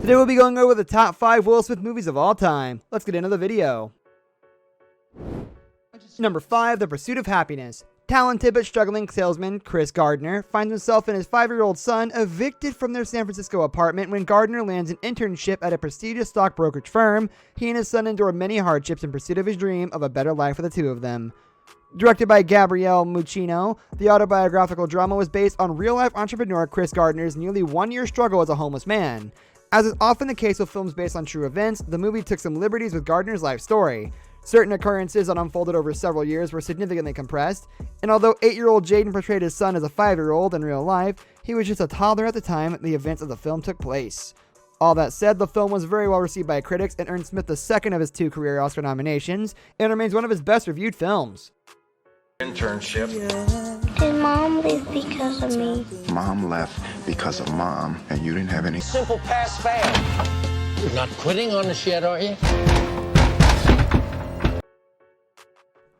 Today we'll be going over the top 5 Will Smith movies of all time. Let's get into the video. Number 5, The Pursuit of Happiness. Talented but struggling salesman Chris Gardner finds himself and his 5-year-old son evicted from their San Francisco apartment when Gardner lands an internship at a prestigious stock brokerage firm. He and his son endure many hardships in pursuit of his dream of a better life for the two of them. Directed by Gabrielle Muccino, the autobiographical drama was based on real-life entrepreneur Chris Gardner's nearly 1-year struggle as a homeless man. As is often the case with films based on true events, the movie took some liberties with Gardner's life story. Certain occurrences that unfolded over several years were significantly compressed, and although 8-year-old Jaden portrayed his son as a 5-year-old in real life, he was just a toddler at the time the events of the film took place. All that said, the film was very well received by critics and earned Smith the second of his 2 career Oscar nominations, and remains one of his best reviewed films. Internship. Did Mom leave because of me? Mom left because of Mom, and you didn't have any. Simple pass fail. You're not quitting on us yet, are you?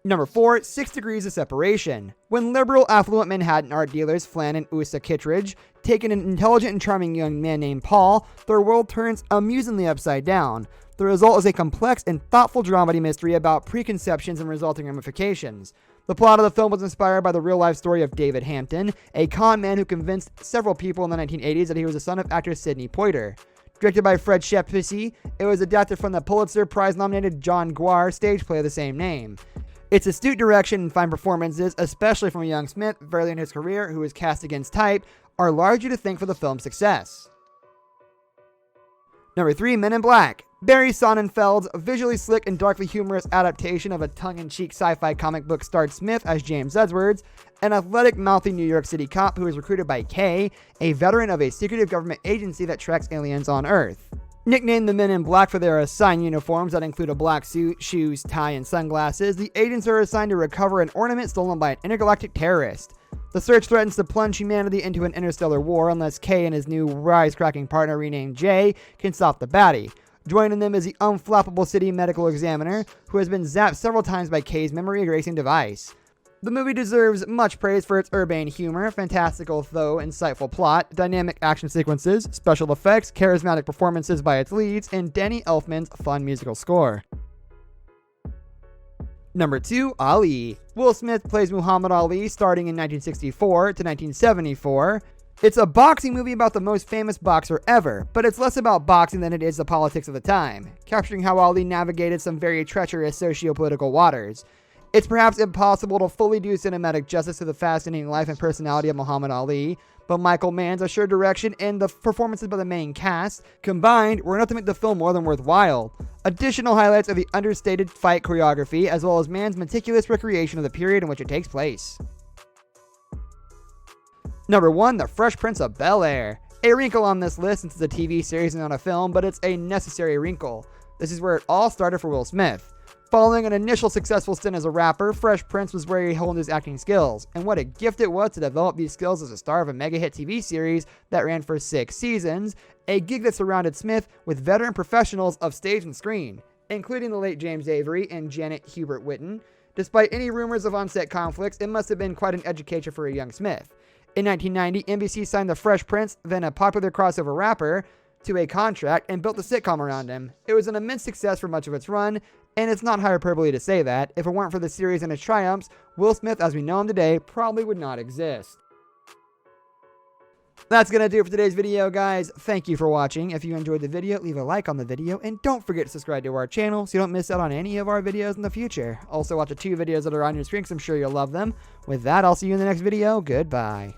Number 4, 6 Degrees of Separation. When liberal, affluent Manhattan art dealers Flan and Usa Kittredge take in an intelligent and charming young man named Paul, their world turns amusingly upside down. The result is a complex and thoughtful dramedy mystery about preconceptions and resulting ramifications. The plot of the film was inspired by the real-life story of David Hampton, a con man who convinced several people in the 1980s that he was the son of actor Sidney Poitier. Directed by Fred Schepisi, it was adapted from the Pulitzer Prize-nominated John Guare stage play of the same name. Its astute direction and fine performances, especially from a young Smith early in his career who was cast against type, are largely to thank for the film's success. Number 3, Men in Black. Barry Sonnenfeld's visually slick and darkly humorous adaptation of a tongue-in-cheek sci-fi comic book starred Smith as James Edwards, an athletic, mouthy New York City cop who is recruited by Kay, a veteran of a secretive government agency that tracks aliens on Earth. Nicknamed the Men in Black for their assigned uniforms that include a black suit, shoes, tie, and sunglasses, the agents are assigned to recover an ornament stolen by an intergalactic terrorist. The search threatens to plunge humanity into an interstellar war unless Kay and his new wisecracking partner renamed Jay can stop the baddie. Joining them is the unflappable city medical examiner, who has been zapped several times by Kay's memory-erasing device. The movie deserves much praise for its urbane humor, fantastical though insightful plot, dynamic action sequences, special effects, charismatic performances by its leads, and Danny Elfman's fun musical score. Number 2, Ali. Will Smith plays Muhammad Ali starting in 1964 to 1974. It's a boxing movie about the most famous boxer ever, but it's less about boxing than it is the politics of the time, capturing how Ali navigated some very treacherous socio-political waters. It's perhaps impossible to fully do cinematic justice to the fascinating life and personality of Muhammad Ali, but Michael Mann's assured direction and the performances by the main cast combined were enough to make the film more than worthwhile. Additional highlights are the understated fight choreography as well as Mann's meticulous recreation of the period in which it takes place. Number 1, The Fresh Prince of Bel-Air. A wrinkle on this list since it's a TV series and not a film, but it's a necessary wrinkle. This is where it all started for Will Smith. Following an initial successful stint as a rapper, Fresh Prince was where he honed his acting skills, and what a gift it was to develop these skills as a star of a mega-hit TV series that ran for 6 seasons, a gig that surrounded Smith with veteran professionals of stage and screen, including the late James Avery and Janet Hubert Whitten. Despite any rumors of on-set conflicts, it must have been quite an education for a young Smith. In 1990, NBC signed the Fresh Prince, then a popular crossover rapper, to a contract and built a sitcom around him. It was an immense success for much of its run, and it's not hyperbole to say that, if it weren't for the series and its triumphs, Will Smith as we know him today probably would not exist. That's going to do it for today's video, guys. Thank you for watching. If you enjoyed the video, leave a like on the video, and don't forget to subscribe to our channel so you don't miss out on any of our videos in the future. Also, watch the 2 videos that are on your screen because I'm sure you'll love them. With that, I'll see you in the next video. Goodbye.